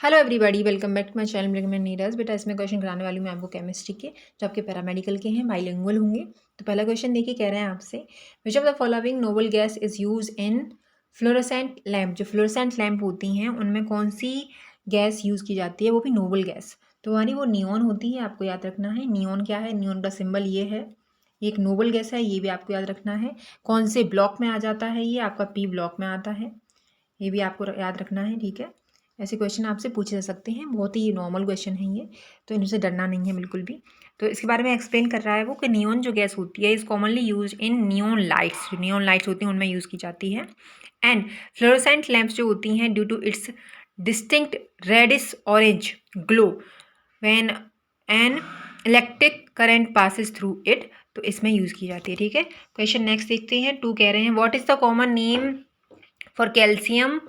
Hello everybody, welcome back to my channel. मैं नीरज। बेटा इसमें क्वेश्चन कराने वाली हूँ मैं आपको केमिस्ट्री के, जो आपके पैरामेडिकल के हैं, बाइलिंगुअल होंगे। तो पहला क्वेश्चन देखिए, कह रहे हैं आपसे which of the following noble gas is use in fluorescent lamp. जो फ्लोरोसेंट लैम्प होती हैं उनमें कौन सी गैस यूज़ की जाती है, वो भी नोबल गैस। तो हमारी वो नियॉन होती है, आपको याद रखना है। नियॉन क्या है, नियॉन का सिंबल ये है, ये एक नोबल गैस है, ये भी आपको याद रखना है। कौन से ब्लॉक में आ जाता है, ये आपका पी ब्लॉक में आता है, ये भी आपको याद रखना है। ठीक है, ऐसे क्वेश्चन आपसे पूछे जा सकते हैं, बहुत ही नॉर्मल क्वेश्चन है ये, तो इनसे डरना नहीं है बिल्कुल भी। तो इसके बारे में एक्सप्लेन कर रहा है वो कि नियॉन जो गैस होती है is commonly use in neon lights. जो नियॉन लाइट्स होती हैं उनमें यूज़ की जाती है। एंड फ्लोरोसेंट लैंप्स जो होती हैं due to its distinct reddish orange glow when an electric current passes through it, तो इसमें यूज़ की जाती है। ठीक है, क्वेश्चन नेक्स्ट देखते हैं। 2 कह रहे हैं what is the common name for calcium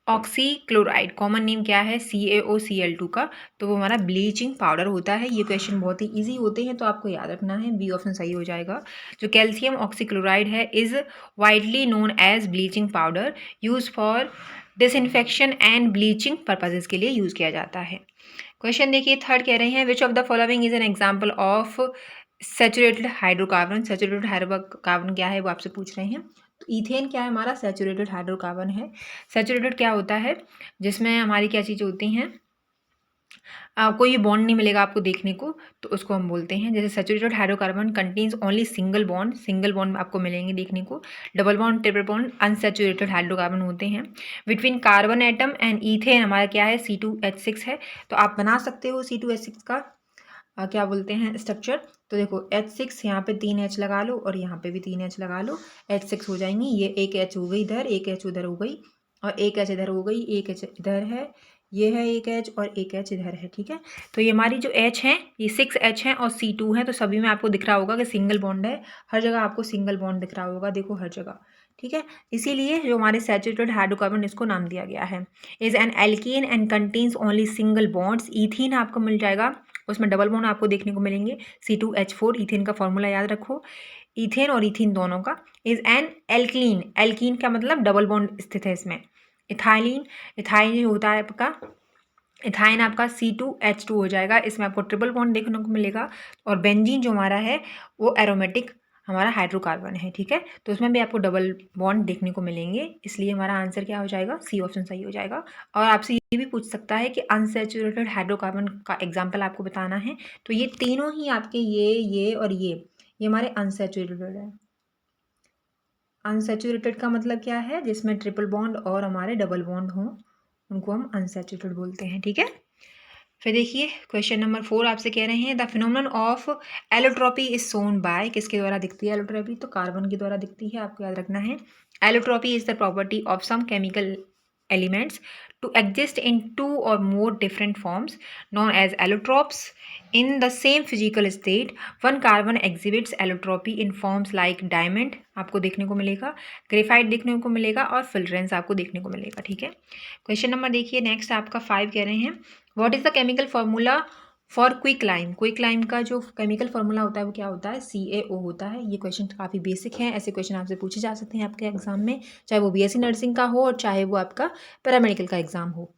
oxychloride. Common name क्या है CaOCl2 का, तो वो हमारा ब्लीचिंग पाउडर होता है। ये क्वेश्चन बहुत ही इजी होते हैं, तो आपको याद रखना है, बी ऑप्शन सही हो जाएगा। जो कैल्शियम ऑक्सीक्लोराइड है is widely known as bleaching powder, use for disinfection and bleaching purposes के लिए यूज़ किया जाता है। क्वेश्चन देखिए, 3 कह रहे हैं which of the following is an example of saturated hydrocarbon. Saturated hydrocarbon क्या है वो आपसे पूछ रहे हैं। तो ईथेन क्या है, हमारा सैचुरेटेड हाइड्रोकार्बन है। सैचुरेटेड क्या होता है, जिसमें हमारी क्या चीज़ें होती हैं, कोई भी बॉन्ड नहीं मिलेगा आपको देखने को, तो उसको हम बोलते हैं। जैसे saturated hydrocarbon contains only single bond आपको मिलेंगे देखने को। Double bond, triple bond unsaturated hydrocarbon होते हैं। Between carbon atom and ethane हमारा क्या है, C2H6 है। तो आप बना सकते हो C2H6 का क्या बोलते हैं स्ट्रक्चर। तो देखो H6, यहाँ पे 3 H लगा लो और यहाँ पे भी 3 H लगा लो, H6 हो जाएंगी। ये एक H हो गई इधर, एक H उधर हो गई, और एक H इधर हो गई, एक H इधर है, ये है एक H और एक H इधर है। ठीक है, तो ये हमारी जो H हैं ये 6H हैं और C2 हैं। तो सभी में आपको दिख रहा होगा कि सिंगल बॉन्ड है, हर जगह आपको सिंगल बॉन्ड दिख रहा होगा, देखो हर जगह। ठीक है, इसीलिए जो हमारे सैचुरेटेड हाइड्रोकार्बन इसको नाम दिया गया है। Is N alkene and contains only single bonds. Ethene आपको मिल जाएगा, उसमें डबल बॉन्ड आपको देखने को मिलेंगे, C2H4। ईथेन का फॉर्मूला याद रखो, ईथेन और ईथीन दोनों का। इज एन एल्कीन, एल्कीन का मतलब डबल बॉन्ड स्थित है इसमें। इथाइलिन, इथाइलिन होता है आपका, इथाइन आपका C2H2 हो जाएगा, इसमें आपको ट्रिपल बॉन्ड देखने को मिलेगा। और बेंजीन जो हमारा है वो एरोमेटिक हमारा हाइड्रोकार्बन है। ठीक है, तो उसमें भी आपको डबल बॉन्ड देखने को मिलेंगे, इसलिए हमारा आंसर क्या हो जाएगा, सी ऑप्शन सही हो जाएगा। और आपसे ये भी पूछ सकता है कि अनसैचुरेटेड हाइड्रोकार्बन का एग्जाम्पल आपको बताना है। तो ये तीनों ही आपके ये और ये हमारे अनसैचुरेटेड है। अनसैचुरेटेड का मतलब क्या है, जिसमें ट्रिपल बॉन्ड और हमारे डबल बॉन्ड हों, उनको हम अनसैचुरेटेड बोलते हैं। ठीक है, फिर देखिए क्वेश्चन नंबर 4 आपसे कह रहे हैं the phenomenon of allotropy is shown by. किसके द्वारा दिखती है एलोट्रॉपी, तो कार्बन के द्वारा दिखती है, आपको याद रखना है। Allotropy is the property of some chemical elements to exist in 2 or more different forms known as allotropes in the same physical state. One carbon exhibits allotropy in forms like diamond आपको देखने को मिलेगा, graphite देखने को मिलेगा और फिल्ट्रेंस आपको देखने को मिलेगा। ठीक है, क्वेश्चन नंबर देखिए नेक्स्ट आपका 5 कह रहे हैं what is the chemical formula for quicklime. Quicklime का जो केमिकल फॉर्मूला होता है वो क्या होता है, CaO होता है। ये क्वेश्चन काफ़ी बेसिक हैं, ऐसे क्वेश्चन आपसे पूछे जा सकते हैं आपके एग्जाम में, चाहे वो BSc नर्सिंग का हो और चाहे वो आपका पैरामेडिकल का एग्जाम हो।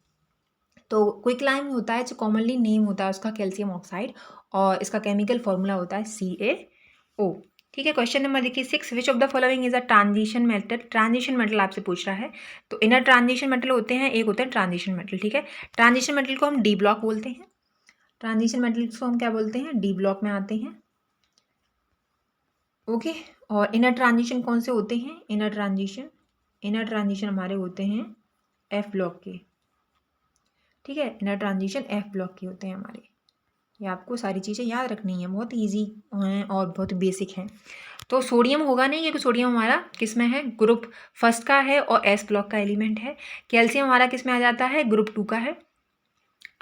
तो क्विकलाइम होता है, जो कॉमनली नेम होता है उसका कैल्शियम ऑक्साइड, और इसका केमिकल फॉर्मूला होता है CaO। ठीक है, क्वेश्चन नंबर देखिए 6 which of the following is a transition metal. Transition metal आपसे पूछ रहा है, तो इनर ट्रांजिशन मेटल होते हैं, एक होता है ट्रांजिशन मेटल। ठीक है, ट्रांजिशन मेटल को हम डी ब्लॉक बोलते हैं, ट्रांजिशन मेटल्स को हम क्या बोलते हैं, डी ब्लॉक में आते हैं। ओके, और इनर ट्रांजिशन कौन से होते हैं, इनर ट्रांजिशन हमारे होते हैं F ब्लॉक के। ठीक है, इनर ट्रांजिशन F ब्लॉक के होते हैं हमारे। ये आपको सारी चीज़ें याद रखनी है, बहुत ईजी हैं और बहुत बेसिक हैं। तो सोडियम होगा नहीं, क्योंकि सोडियम हमारा किस में है, ग्रुप फर्स्ट का है और S ब्लॉक का एलिमेंट है। कैल्शियम हमारा किस में आ जाता है, ग्रुप 2 का है।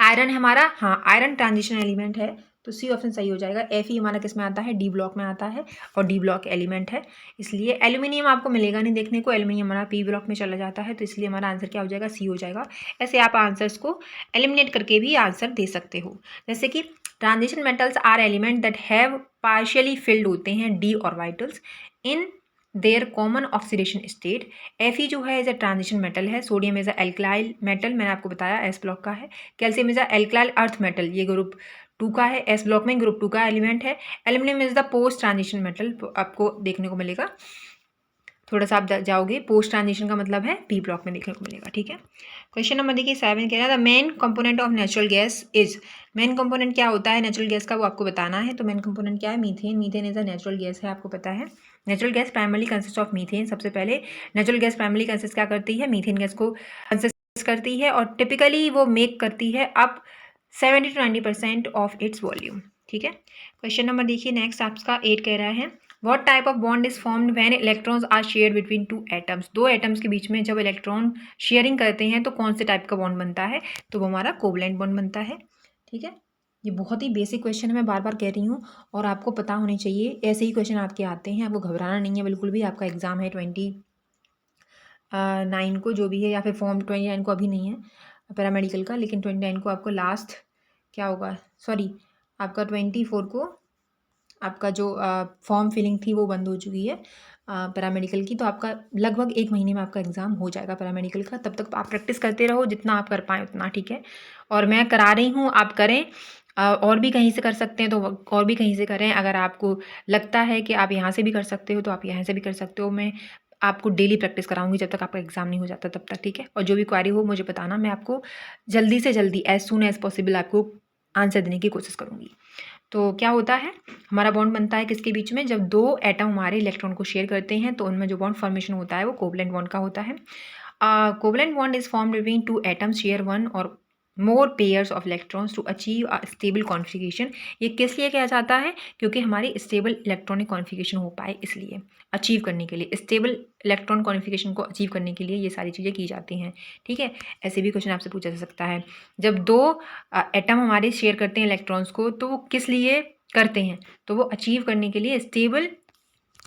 आयरन हमारा, हाँ आयरन ट्रांजिशन एलिमेंट है, तो सी ऑप्शन सही हो जाएगा। Fe हमारा किस में आता है, डी ब्लॉक में आता है और डी ब्लॉक एलिमेंट है, इसलिए एल्यूमिनियम आपको मिलेगा नहीं देखने को, एल्यूमिनियम हमारा पी ब्लॉक में चला जाता है, तो इसलिए हमारा आंसर क्या हो जाएगा, सी हो जाएगा। ऐसे आप आंसर्स को एलिमिनेट करके भी आंसर दे सकते हो, जैसे कि transition metals are element that have partially filled होते हैं, d orbitals in their common oxidation state. Fe जो है इज अ ट्रांजिशन मेटल है, sodium is a alkali metal, मैंने आपको बताया एस ब्लॉक का है, calcium is a alkali earth metal, ये ग्रुप 2 का है, एस ब्लॉक में ग्रुप 2 का एलिमेंट है। Aluminium is the post transition metal, आपको देखने को मिलेगा, थोड़ा सा आप जाओगे, पोस्ट ट्रांजिशन का मतलब है पी ब्लॉक में देखने को मिलेगा, ठीक है। क्वेश्चन नंबर देखिए 7 कह रहा है the main component of natural gas is, main component क्या होता है नेचुरल गैस का वो आपको बताना है। तो मेन कंपोनेंट क्या है, methane, methane is a natural gas है, आपको पता है। Natural gas primarily consist of methane, सबसे पहले नेचुरल गैस प्राइमरली कंसिस्ट क्या करती है, मीथेन गैस को कंसिस्ट करती है, और टिपिकली वो मेक करती है up 70 to 90% of its volume, ठीक है। क्वेश्चन नंबर देखिए नेक्स्ट आपका 8 कह रहा है What type of bond is formed when electrons are shared between two atoms? दो एटम्स के बीच में जब इलेक्ट्रॉन शेयरिंग करते हैं तो कौन से टाइप का बॉन्ड बनता है, तो वो हमारा कोवलेंट बॉन्ड बनता है, ठीक है। ये बहुत ही बेसिक क्वेश्चन है, मैं बार बार कह रही हूँ, और आपको पता होने चाहिए, ऐसे ही क्वेश्चन आपके आते हैं, आपको घबराना नहीं है बिल्कुल भी। आपका एग्जाम है 29 को जो भी है, या फिर फॉर्म 29 को अभी नहीं है पैरामेडिकल का, लेकिन 29 को आपको लास्ट क्या होगा, सॉरी आपका 24 को आपका जो फॉर्म फिलिंग थी वो बंद हो चुकी है पैरामेडिकल की, तो आपका लगभग 1 महीने में आपका एग्ज़ाम हो जाएगा पैरामेडिकल का। तब तक आप प्रैक्टिस करते रहो, जितना आप कर पाएँ उतना, ठीक है। और मैं करा रही हूँ, आप करें, और भी कहीं से कर सकते हैं तो और भी कहीं से करें। अगर आपको लगता है कि आप यहाँ से भी कर सकते हो तो आप यहाँ से भी कर सकते हो। मैं आपको डेली प्रैक्टिस कराऊंगी जब तक आपका एग्ज़ाम नहीं हो जाता तब तक, ठीक है। और जो भी क्वेरी हो मुझे बताना, मैं आपको जल्दी से जल्दी एज सून एज पॉसिबल आपको आंसर देने की कोशिश करूँगी। तो क्या होता है, हमारा बॉन्ड बनता है किसके बीच में, जब दो एटम हमारे इलेक्ट्रॉन को शेयर करते हैं तो उनमें जो बॉन्ड फॉर्मेशन होता है वो कोवलेंट बॉन्ड का होता है। Covalent bond is formed between two atoms share one or more pairs of electrons to achieve a stable configuration. ये किस लिए किया जाता है, क्योंकि हमारी स्टेबल इलेक्ट्रॉनिक कॉन्फिगरेशन हो पाए, इसलिए अचीव करने के लिए, स्टेबल इलेक्ट्रॉन कॉन्फिगरेशन को अचीव करने के लिए ये सारी चीज़ें की जाती हैं, ठीक है। ऐसे भी क्वेश्चन आपसे पूछा जा सकता है, जब दो एटम हमारे शेयर करते हैं इलेक्ट्रॉन्स को तो वो किस लिए करते हैं, तो वो अचीव करने के लिए स्टेबल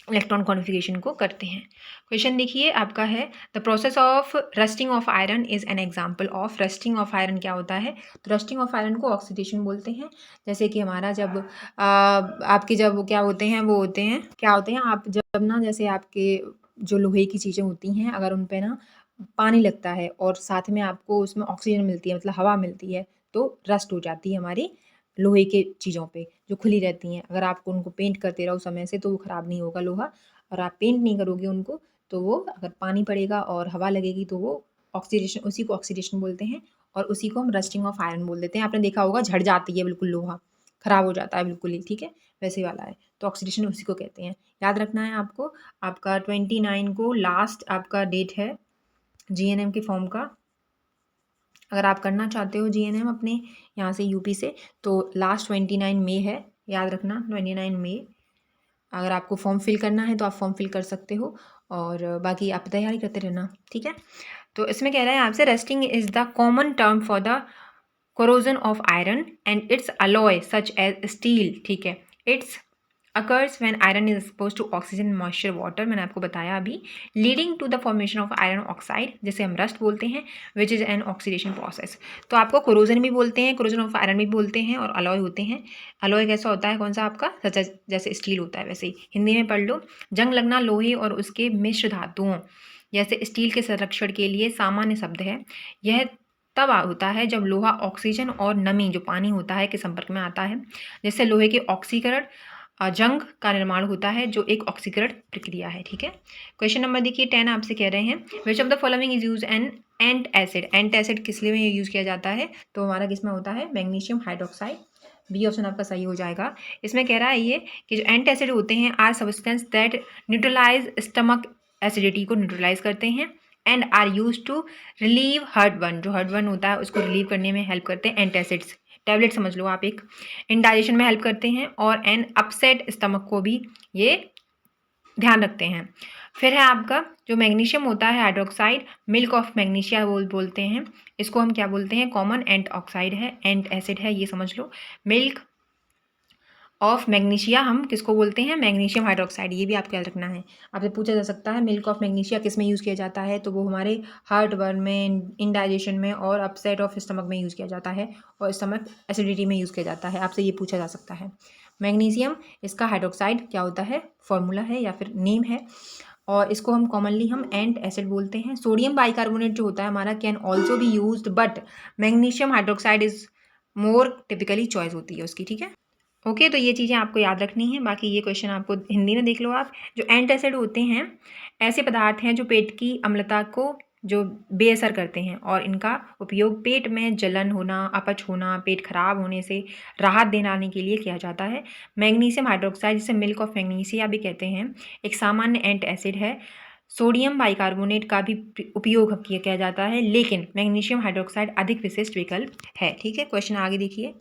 इलेक्ट्रॉन कॉन्फिगरेशन को करते हैं। क्वेश्चन देखिए आपका है the process of rusting of iron is an example of. Rusting of iron क्या होता है, तो रस्टिंग ऑफ आयरन को ऑक्सीडेशन बोलते हैं। जैसे कि हमारा जब आपके जब क्या होते हैं, वो होते हैं क्या होते हैं, आप जब ना जैसे आपके जो लोहे की चीज़ें होती हैं, अगर उन पर ना पानी लगता है और साथ में आपको उसमें ऑक्सीजन मिलती है, मतलब हवा मिलती है, तो रस्ट हो जाती है हमारी लोहे के चीज़ों पे जो खुली रहती हैं। अगर आप उनको पेंट करते रहो समय से तो वो ख़राब नहीं होगा लोहा, और आप पेंट नहीं करोगे उनको तो वो अगर पानी पड़ेगा और हवा लगेगी तो वो ऑक्सीडेशन, उसी को ऑक्सीडेशन बोलते हैं, और उसी को हम रस्टिंग ऑफ आयरन बोल देते हैं। आपने देखा होगा झड़ जाती है बिल्कुल लोहा, ख़राब हो जाता है बिल्कुल ही, ठीक है, वैसे वाला है, तो ऑक्सीडेशन उसी को कहते हैं। याद रखना है आपको। आपका 29 को लास्ट आपका डेट है जीएनएम के फॉर्म का। अगर आप करना चाहते हो जीएनएम अपने यहाँ से यूपी से, तो लास्ट 29 मई है, याद रखना 29 मई। अगर आपको फॉर्म फिल करना है तो आप फॉर्म फिल कर सकते हो, और बाकी आप तैयारी करते रहना, ठीक है। तो इसमें कह रहा है आपसे resting is the common term for the corrosion of iron and its alloy such as steel, ठीक है। It's occurs when iron is exposed to oxygen, moisture, water, मैंने आपको बताया अभी, leading to the formation of iron oxide, जैसे हम rust बोलते हैं, which is an oxidation process। तो आपको corrosion भी बोलते हैं, corrosion of iron भी बोलते हैं, और alloy होते हैं। alloy कैसा होता है, कौन सा आपका, सच जैसे स्टील होता है वैसे ही, हिंदी में पढ़ लो। जंग लगना लोहे और उसके मिश्र धातुओं जैसे स्टील के संरक्षण के लिए सामान्य शब्द है। यह तब होता है जब लोहा ऑक्सीजन और नमी जो पानी होता है के संपर्क में आता है, जिससे लोहे के ऑक्सीकरण जंग का निर्माण होता है, जो एक ऑक्सीकरण प्रक्रिया है, ठीक है। क्वेश्चन नंबर देखिए 10 आपसे कह रहे हैं which of the following is use an ant acid. Ant acid किस लिए में यूज़ किया जाता है, तो हमारा किस में होता है, मैग्नीशियम हाइड्रोक्साइड। बी ऑप्शन आपका सही हो जाएगा। इसमें कह रहा है ये कि जो एंट एसिड होते हैं are substances that neutralize stomach acidity को न्यूट्रलाइज करते हैं, and are use to relieve heartburn, जो हार्टबर्न होता है उसको रिलीव करने में हेल्प करते हैं एंटासिड्स। टैबलेट समझ लो आप एक, इंडाइजेशन में हेल्प करते हैं, और एन अपसेट स्टमक को भी ये ध्यान रखते हैं। फिर है आपका जो मैग्नीशियम होता है हाइड्रोक्साइड, मिल्क ऑफ मैग्नीशिया बोलते हैं, इसको हम क्या बोलते हैं, कॉमन एंट ऑक्साइड है, एंट एसिड है, ये समझ लो। मिल्क ऑफ मैग्नीशिया हम किसको बोलते हैं, मैग्नीशियम हाइड्रोक्साइड, ये भी आपको याद रखना है। आपसे पूछा जा सकता है मिल्क ऑफ मैग्नीशिया किस में यूज़ किया जाता है, तो वो हमारे हार्ट बर्न में, इंडाइजेशन में, और अपसेट ऑफ स्टमक में यूज़ किया जाता है, और स्टमक एसिडिटी में यूज़ किया जाता है। आपसे ये पूछा जा सकता है। मैग्नीशियम इसका हाइड्रोक्साइड क्या होता है, फॉर्मूला है या फिर नेम है, और इसको हम कॉमनली हम एंट एसिड बोलते हैं। सोडियम बाइकार्बोनेट जो होता है हमारा can also be used, but magnesium hydroxide is more typically choice होती है उसकी, ठीक है। ओके, तो ये चीज़ें आपको याद रखनी है। बाकी ये क्वेश्चन आपको हिंदी में देख लो आप। जो एंट एसिड होते हैं ऐसे पदार्थ हैं जो पेट की अम्लता को जो बेअसर करते हैं और इनका उपयोग पेट में जलन होना, अपच होना, पेट खराब होने से राहत दिलाने के लिए किया जाता है। मैग्नीशियम हाइड्रोक्साइड, जिसे मिल्क ऑफ मैग्नीसिया भी कहते हैं, एक सामान्य एंट एसिड है। सोडियम बाइकार्बोनेट का भी उपयोग किया जाता है, लेकिन मैग्नीशियम हाइड्रोक्साइड अधिक विशिष्ट विकल्प है, ठीक है। क्वेश्चन आगे देखिए।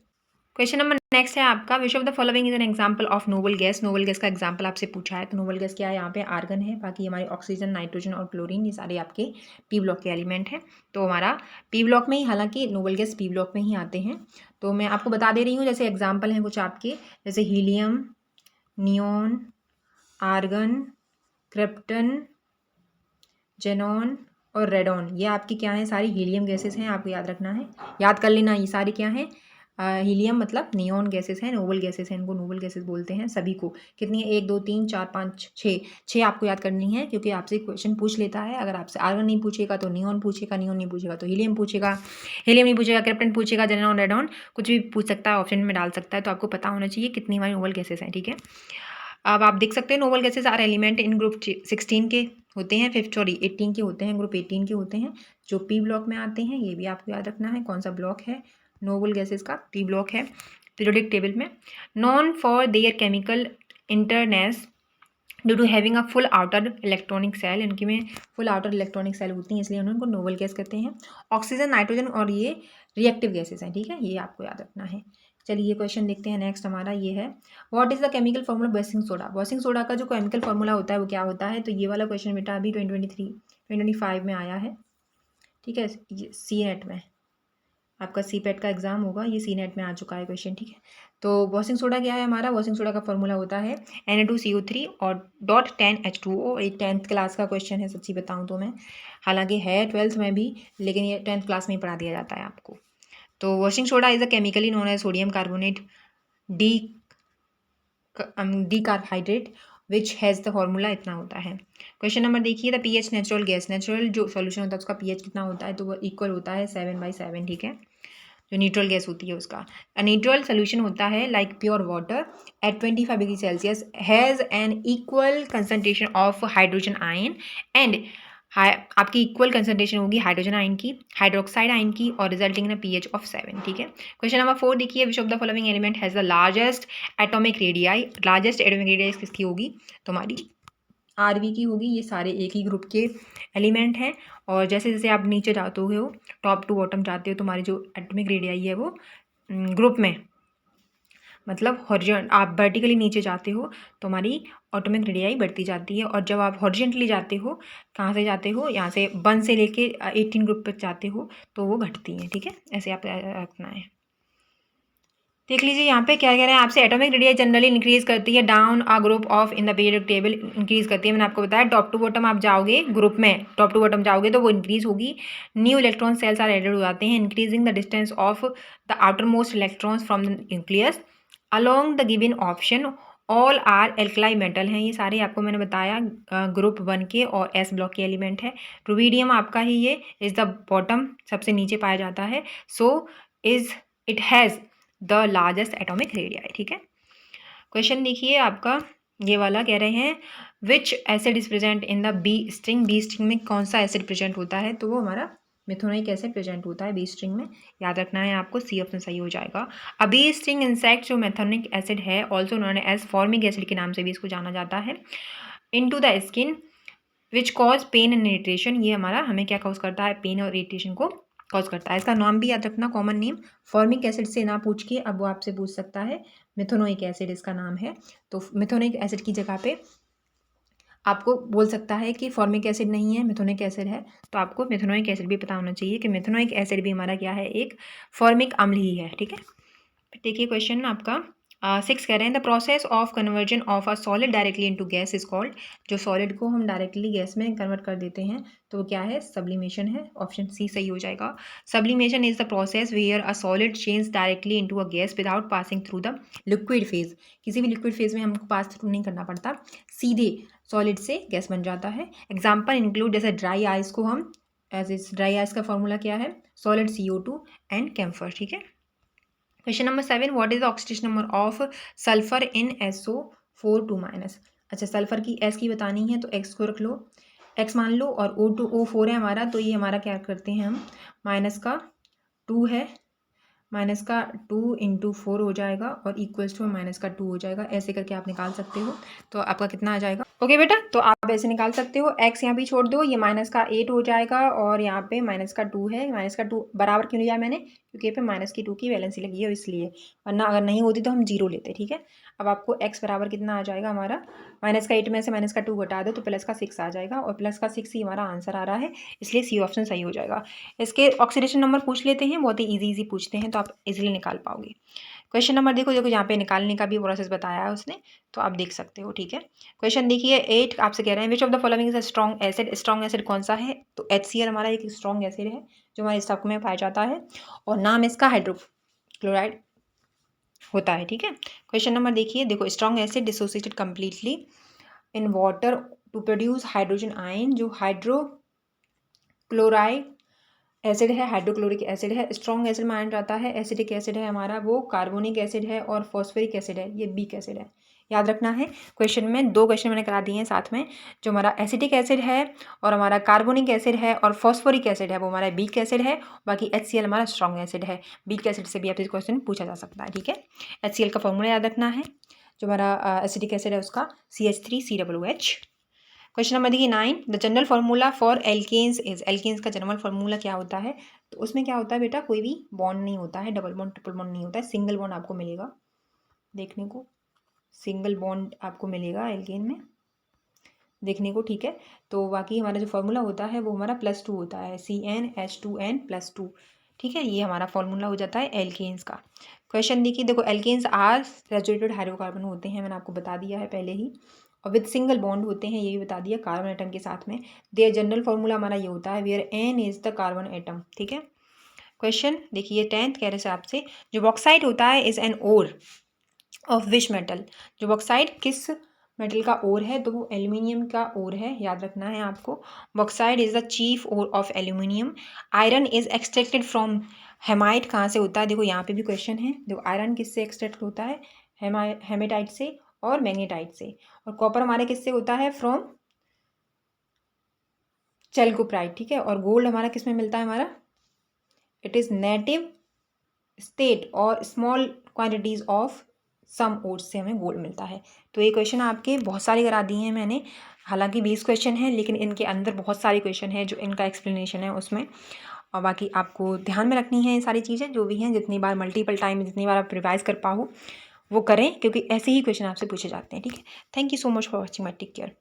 क्वेश्चन नंबर नेक्स्ट है आपका, which of the following is an example of noble gas. Noble gas का एग्जांपल आपसे पूछा है, तो नोबल गैस क्या है, यहाँ पे आर्गन है, बाकी हमारे ऑक्सीजन, नाइट्रोजन और क्लोरीन, ये सारे आपके पी ब्लॉक के एलिमेंट हैं। तो हमारा पी ब्लॉक में ही, हालांकि नोबल गैस पी ब्लॉक में ही आते हैं। तो मैं आपको बता दे रही हूँ, जैसे एग्जाम्पल हैं कुछ आपके, जैसे helium, neon, argon, krypton, xenon और रेडॉन, ये आपकी क्या है, सारी हीलियम गैसेस हैं, आपको याद रखना है, याद कर लेना ये सारी क्या हैं। हीलियम मतलब नियॉन गैसेस हैं, नोबल गैसेस हैं, इनको नोबल गैसेस बोलते हैं सभी को। कितनी है, 1 2 3 4 5 6 आपको याद करनी है, क्योंकि आपसे क्वेश्चन पूछ लेता है। अगर आपसे आर्गन नहीं पूछेगा तो नियॉन पूछेगा, नियॉन नहीं पूछेगा तो हीलियम पूछेगा, हीलियम नहीं पूछेगा क्रिप्टन पूछेगा, जेनॉन, रेडॉन, कुछ भी पूछ सकता है, ऑप्शन में डाल सकता है। तो आपको पता होना चाहिए कितनी हमारी नोबल गैसेस हैं, ठीक है। अब आप देख सकते हैं noble gases are element in group 16 के होते हैं, 18 के होते हैं, ग्रुप 18 के होते हैं, जो पी ब्लॉक में आते हैं। ये भी आपको याद रखना है, कौन सा ब्लॉक है नोबल गैसेस का, पी ब्लॉक है पीरियोडिक टेबल में। Known for their chemical inertness due to having a full outer electronic shell, इनकी में फुल आउटर इलेक्ट्रॉनिक सेल होती हैं, इसलिए उनको नोबल गैस कहते हैं। ऑक्सीजन, नाइट्रोजन और ये रिएक्टिव गैसेस हैं, ठीक है, ये आपको याद रखना है। चलिए ये क्वेश्चन देखते हैं। नेक्स्ट हमारा ये है, what is the chemical formula basin soda. Basin soda का जो केमिकल फॉर्मूला होता है वो क्या होता है, तो ये वाला क्वेश्चन बेटा अभी 2023-2025 में आया है, ठीक है, सी नेट में, आपका सी पेट का एग्जाम होगा, ये सी नेट में आ चुका है क्वेश्चन, ठीक है। तो वॉशिंग सोडा क्या है हमारा, वॉशिंग सोडा का फॉर्मूला होता है Na2CO3 और .10H2O। ये 10th क्लास का क्वेश्चन है, सच्ची बताऊँ तो मैं, हालांकि है 12th में भी, लेकिन ये 10th क्लास में ही पढ़ा दिया जाता है आपको। तो washing soda is a chemically known as sodium carbonate decahydrate which has the formula, इतना होता है। क्वेश्चन नंबर देखिए, the pH natural gas, natural जो सॉल्यूशन होता है उसका पीएच कितना होता है, तो वो इक्वल होता है 7/7, ठीक है, जो न्यूट्रल गैस होती है उसका। न्यूट्रल सोल्यूशन होता है like pure water at 25 degree Celsius has an equal concentration of hydrogen ion and आपकी इक्वल कंसनट्रेशन होगी हाइड्रोजन आयन की, हाइड्रोक्साइड आयन की, और रिजल्टिंग इन पीएच ऑफ 7, ठीक है। क्वेश्चन नंबर 4 देखिए, which of the following element has the largest atomic radii. Largest atomic radii किसकी होगी, तुम्हारी आरबी की होगी। ये सारे एक ही ग्रुप के एलिमेंट हैं, और जैसे जैसे आप नीचे जाते हो, टॉप टू बॉटम जाते हो, तुम्हारी जो एटॉमिक रेडियाई है वो ग्रुप में, मतलब हॉरिजॉन्टल, आप वर्टिकली नीचे जाते हो तो हमारी एटॉमिक रेडियाई बढ़ती जाती है, और जब आप हॉरिजॉन्टली जाते हो, कहाँ से जाते हो, यहाँ से 1 से लेके 18 ग्रुप तक जाते हो तो वो घटती हैं, ठीक है, ऐसे आप रखना है। देख लीजिए यहाँ पे क्या कह रहे हैं आपसे, एटॉमिक रेडियाई जनरली इंक्रीज करती है down a group of in the periodic table, increase करती है, मैंने आपको बताया टॉप टू बॉटम आप जाओगे ग्रुप में, टॉप टू बॉटम जाओगे तो वो इंक्रीज होगी। New electron shells are added हो जाते हैं, increasing the distance of the outermost electrons from the nucleus along the given option, all are alkali metal हैं, ये सारे आपको मैंने बताया ग्रुप 1 के और एस ब्लॉक के एलिमेंट है। रुबीडियम आपका ही ये इज द बॉटम, सबसे नीचे पाया जाता है, so is it has the largest atomic radii, ठीक है। क्वेश्चन देखिए आपका ये वाला, कह रहे हैं which acid is present in the bee sting. Bee sting में कौन सा एसिड प्रेजेंट होता है, तो वो हमारा मिथुनिक एसिड प्रेजेंट होता है बी स्ट्रिंग में, याद रखना है आपको, सी ऑप्शन सही हो जाएगा। अब बी स्ट्रिंग इंसेक्ट जो मेथोनिक एसिड है, also known as formic acid के नाम से भी इसको जाना जाता है, into the skin which cause pain and irritation, ये हमारा हमें क्या कॉज करता है, पेन और इरिटेशन को कॉज करता है। इसका नाम भी याद रखना, कॉमन नेम, फॉर्मिक एसिड से ना पूछ के अब वो आपसे पूछ सकता है, मिथोनोइक एसिड इसका नाम है। तो मिथोनिक एसिड की जगह पे आपको बोल सकता है कि फॉर्मिक एसिड नहीं है, मिथोनिक एसिड है, तो आपको मिथोनोइक एसिड भी पता होना चाहिए कि मिथोनोइक एसिड भी हमारा क्या है, एक फॉर्मिक अम्ल ही है, ठीक है। देखिए क्वेश्चन आपका, 6 कह रहे हैं the process of conversion of a solid directly into gas is called, जो सॉलिड को हम डायरेक्टली गैस में कन्वर्ट कर देते हैं तो वो क्या है, सब्लिमेशन है। ऑप्शन सी सही हो जाएगा। Sublimation is the process where a solid change directly into a gas without passing through the liquid phase. किसी भी लिक्विड फेज में हमको पास थ्रू नहीं करना पड़ता, सीधे सॉलिड से गैस बन जाता है। एग्जाम्पल इंक्लूड, जैसे ड्राई आइस को हम, एज इस ड्राई आइस का फॉर्मूला क्या है, सॉलिड CO2 एंड कैम्फर, ठीक है। Question number 7, what is the oxidation number of sulphur in SO4 2-। अच्छा, सल्फर की S की बतानी है तो X को रख लो, X मान लो, और O4 है हमारा, तो ये हमारा क्या करते हैं हम, माइनस का 2 है, माइनस का 2 × 4 हो जाएगा और इक्वल्स टू माइनस का 2 हो जाएगा। ऐसे करके आप निकाल सकते हो, तो आपका कितना आ जाएगा। ओके बेटा, तो आप ऐसे निकाल सकते हो। एक्स यहाँ भी छोड़ दो, ये माइनस का 8 हो जाएगा और यहाँ पे माइनस का 2 है। माइनस का 2 बराबर क्यों लिया मैंने, क्योंकि यहाँ पे माइनस की 2 की वैलेंसी लगी है इसलिए, वरना अगर नहीं होती तो हम 0 लेते, ठीक है। अब आपको एक्स बराबर कितना आ जाएगा हमारा, माइनस का 8 में से माइनस का 2 घटा दो तो प्लस का 6 आ जाएगा, और प्लस का 6 ही हमारा आंसर आ रहा है, इसलिए सी ऑप्शन सही हो जाएगा। इसके ऑक्सीडेशन नंबर पूछ लेते हैं, बहुत ही ईजी पूछते हैं तो आप इजीली निकाल पाओगे। क्वेश्चन नंबर देखो, यहाँ पे निकालने का भी प्रोसेस बताया है उसने, तो आप देख सकते हो, ठीक है। क्वेश्चन देखिए 8 आपसे कह रहे हैं which of the following is a strong acid. Strong acid कौन सा है, तो HCl हमारा एक स्ट्रॉन्ग एसिड है जो हमारे स्टॉक में पाया जाता है, और नाम इसका हाइड्रोक्लोराइड होता है, ठीक है। क्वेश्चन नंबर देखिए, देखो strong acid dissociated completely in water to produce hydrogen ion. जो हाइड्रोक्लोराइड एसिड है, हाइड्रोक्लोरिक एसिड है, स्ट्रॉन्ग एसिड माना जाता है। एसिडिक एसिड है हमारा वो कार्बोनिक एसिड है, और फॉस्फोरिक एसिड है ये वीक एसिड है। याद रखना है, क्वेश्चन में 2 क्वेश्चन मैंने करा दिए हैं साथ में, जो हमारा एसिडिक एसिड है और हमारा कार्बोनिक एसिड है और फॉस्फोरिक एसिड है वो हमारा वीक एसिड है, बाकी HCl हमारा स्ट्रॉन्ग एसिड है। वीक एसिड से भी आपसे क्वेश्चन पूछा जा सकता है, ठीक है। HCl का फॉर्मूला याद रखना है, जो हमारा एसिडिक एसिड है उसका CH3COOH। क्वेश्चन नंबर देखिए 9, the general formula for alkenes is. Alkenes का जनरल फार्मूला क्या होता है, तो उसमें क्या होता है बेटा, कोई भी बॉन्ड नहीं होता है, डबल बॉन्ड ट्रिपल बॉन्ड नहीं होता है, सिंगल बॉन्ड आपको मिलेगा देखने को, सिंगल बॉन्ड आपको मिलेगा एल्केन में देखने को, ठीक है। तो बाकी हमारा जो फार्मूला होता है वो हमारा +2 होता है, CnH2n+2, ठीक है। ये हमारा फार्मूला हो जाता है एल्केन्स का। क्वेश्चन देखिए, देखो एल्केन्स आर सैचुरेटेड हाइड्रोकार्बन होते हैं, मैंने आपको बता दिया है पहले ही, और विद सिंगल बॉन्ड होते हैं, ये भी बता दिया कार्बन एटम के साथ में। देयर जनरल फार्मूला हमारा ये होता है where N is the carbon atom, ठीक है। क्वेश्चन देखिए 10th कह रहे हैं आपसे, जो बॉक्साइट होता है is an ore of which metal. जो बॉक्साइट किस मेटल का ओर है, तो वो एल्यूमिनियम का ओर है, याद रखना है आपको। Bauxite is the chief ore of aluminium. Iron is extracted from hematite, कहाँ से होता है, देखो यहाँ पे भी क्वेश्चन है। देखो आयरन किससे एक्सट्रैक्ट होता है, हेमेटाइट से और मैग्नेटाइट से। और कॉपर हमारे किससे होता है, फ्रॉम चैल्कोप्राइट, ठीक है। और गोल्ड हमारा किस में मिलता है, हमारा इट इज़ नेटिव स्टेट और स्मॉल क्वांटिटीज ऑफ सम ओट्स से हमें गोल्ड मिलता है। तो ये क्वेश्चन आपके बहुत सारे करा दिए हैं मैंने, हालांकि 20 क्वेश्चन हैं, लेकिन इनके अंदर बहुत सारे क्वेश्चन हैं जो इनका एक्सप्लेनेशन है उसमें, और बाकी आपको ध्यान में रखनी है ये सारी चीज़ें जो भी हैं, जितनी बार मल्टीपल टाइम जितनी बार आप रिवाइज कर पाओ वो करें, क्योंकि ऐसे ही क्वेश्चन आपसे पूछे जाते हैं, ठीक है। Thank you so much for watching my, take care.